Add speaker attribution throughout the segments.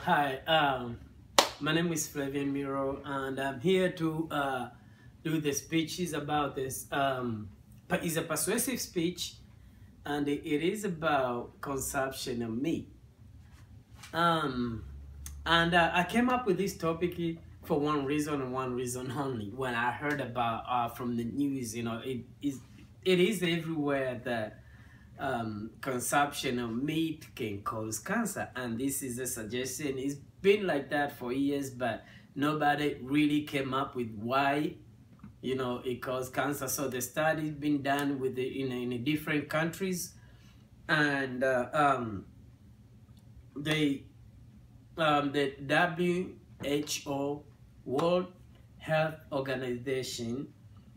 Speaker 1: Hi, my name is Flavian Miro, and I'm here to do the speeches about this. It's a persuasive speech, and it is about consumption of meat. I came up with this topic for one reason and one reason only. When I heard about from the news, it is everywhere that consumption of meat can cause cancer, and this is a suggestion. It's been like that for years, but nobody really came up with why it causes cancer. So the study's been done with in different countries, and the WHO, World Health Organization,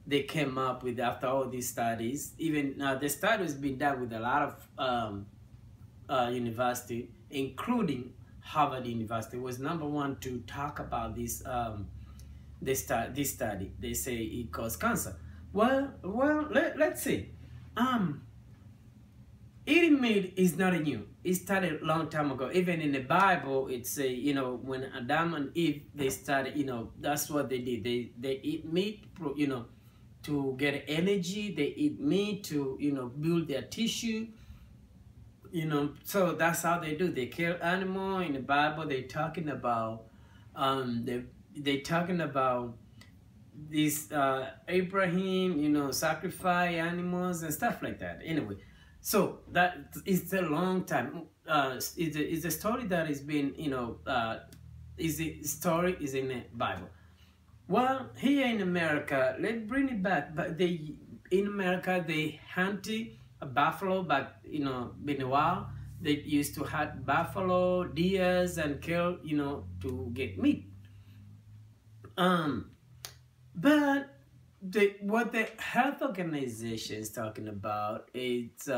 Speaker 1: they came up with, after all these studies, even the study has been done with a lot of university, including Harvard University was #1 to talk about this this study. They say it causes cancer. Well, let's see. Eating meat is not new. It started a long time ago. Even in the Bible, it's when Adam and Eve, they started, that's what they did. They eat meat, to get energy. They eat meat to build their tissue. So that's how they do. They kill animal. In the Bible, they're talking about they talking about this Abraham, sacrifice animals and stuff like that. Anyway, so that is a long time. It's a story that has been is in the Bible. Well, here in America, let's bring it back. But in America, they hunted a buffalo back, been a while. They used to hunt buffalo, deers, and kill, to get meat. But what the health organization is talking about is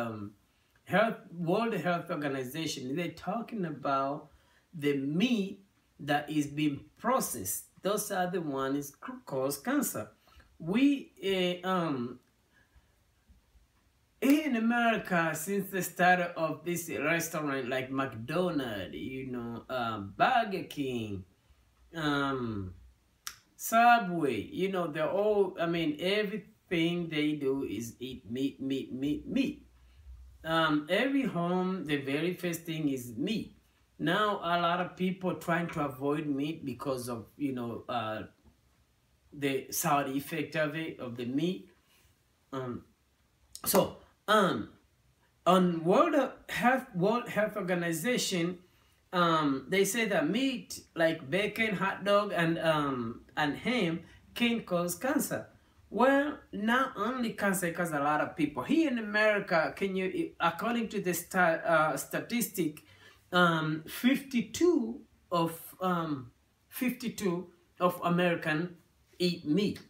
Speaker 1: World Health Organization. They're talking about the meat that is being processed. Those are the ones cause cancer. We in America, since the start of this restaurant like McDonald's, Burger King, Subway, they're all, everything they do is eat meat. Every home, the very first thing is meat. Now, a lot of people trying to avoid meat because of, the side effect of the meat. On World Health Organization, they say that meat like bacon, hot dog, and ham can cause cancer. Well, not only cancer, because a lot of people here in America, according to the statistic, 52 of Americans eat meat,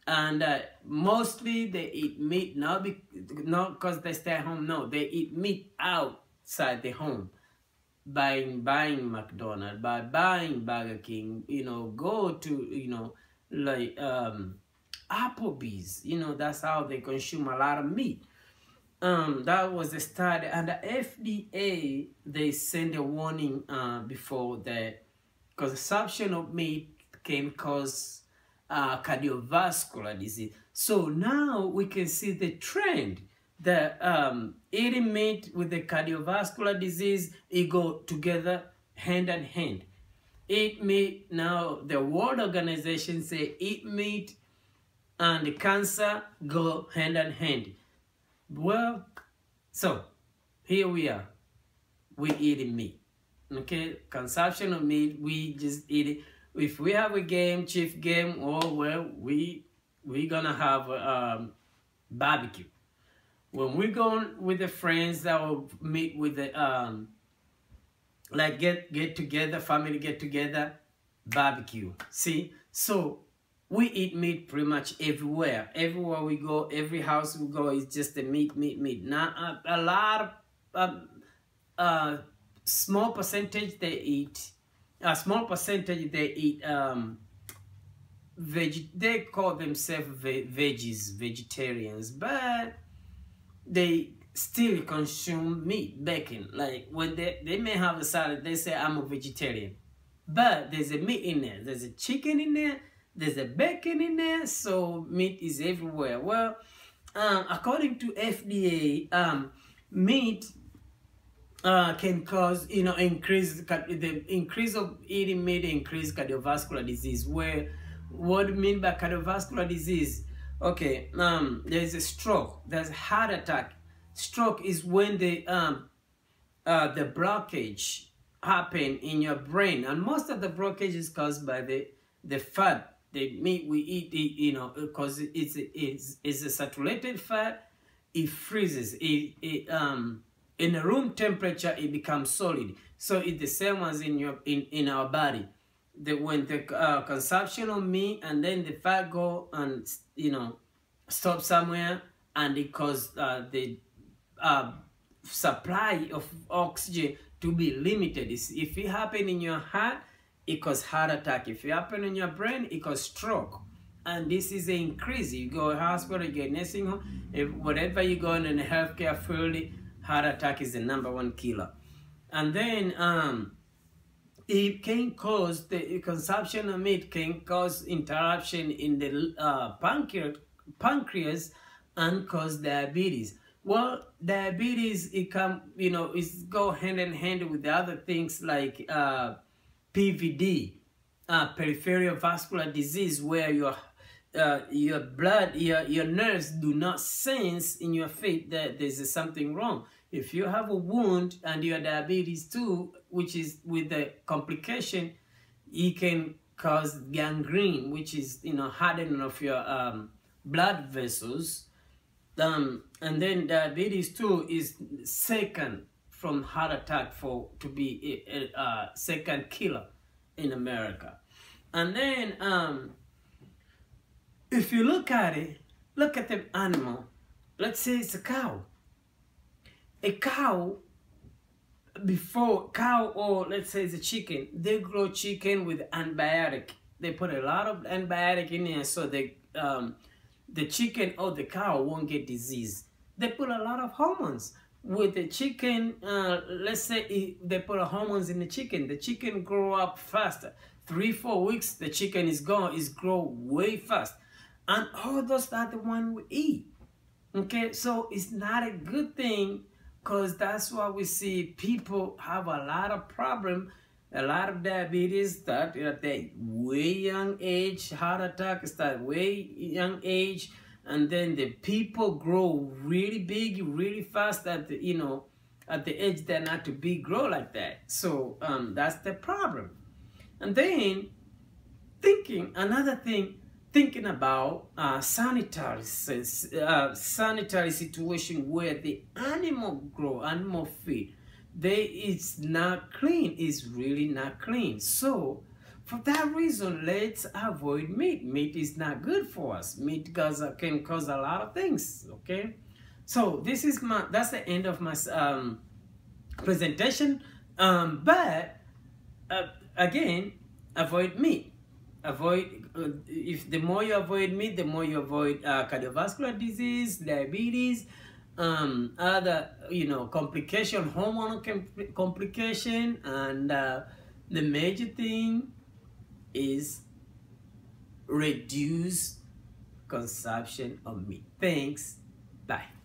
Speaker 1: and mostly they eat meat not because they stay at home. No, they eat meat outside the home, buying McDonald's, buying Burger King. Go to like Applebee's. That's how they consume a lot of meat. That was the study, and the FDA, they send a warning before that consumption of meat can cause cardiovascular disease. So now we can see the trend that eating meat with the cardiovascular disease, it go together hand in hand. Eat meat, now the World Organization say eat meat and the cancer go hand in hand. Well, so here we are. We eating meat. Okay, consumption of meat, we just eat it. If we have a game, chief game, we gonna have barbecue. When we go with the friends, that will meet with the like get together, family get together, barbecue. See, so we eat meat pretty much everywhere. Everywhere we go, every house we go, is just the meat. Now, a lot of small percentage they eat. A small percentage they eat they call themselves vegetarians, but still consume meat, bacon. Like when they may have a salad, they say I'm a vegetarian, but there's a meat in there. There's a chicken in there. There's a bacon in there. So meat is everywhere. Well, according to FDA, meat can cause, the increase of eating meat increase cardiovascular disease. Where, what do you mean by cardiovascular disease? Okay, there's a stroke, there's a heart attack. Stroke is when the blockage happen in your brain, and most of the blockage is caused by the fat, the meat we eat, because it's a saturated fat. It freezes. In a room temperature, it becomes solid. So it's the same as in our body. When the consumption of meat and then the fat go and stop somewhere, and it causes the supply of oxygen to be limited. If it happen in your heart, it causes heart attack. If it happen in your brain, it causes stroke. And this is an increase. You go to hospital, you get nursing home, whatever you go in the healthcare field, heart attack is the #1 killer. And then it can cause, the consumption of meat can cause interruption in the pancreas and cause diabetes. Well, diabetes, it go hand in hand with the other things like PVD, peripheral vascular disease, where your blood, your nerves do not sense in your feet that there's something wrong. If you have a wound and you have diabetes too, which is with the complication, it can cause gangrene, which is hardening of your blood vessels. And then diabetes too is second from heart attack to be a second killer in America. And then if you look at it, look at the animal. Let's say it's a cow. A cow, or let's say it's a chicken, they grow chicken with antibiotic. They put a lot of antibiotic in there so the chicken or the cow won't get disease. They put a lot of hormones. With the chicken, let's say they put hormones in the chicken grow up faster. 3-4 weeks, the chicken is grow way fast. And all those are the one we eat. Okay, so it's not a good thing, because that's why we see people have a lot of problem, a lot of diabetes start at a way young age, heart attack start way young age, and then the people grow really big, really fast at the, at the age they're not to be grow like that. So that's the problem. And then thinking about sanitary situation where the animal feed, it's not clean. It's really not clean. So for that reason, let's avoid meat. Meat is not good for us. Meat can cause a lot of things. Okay, so that's the end of my presentation. But again, avoid meat. If the more you avoid meat, the more you avoid cardiovascular disease, diabetes, other complication, hormonal complication, and the major thing is reduce consumption of meat. Thanks. Bye.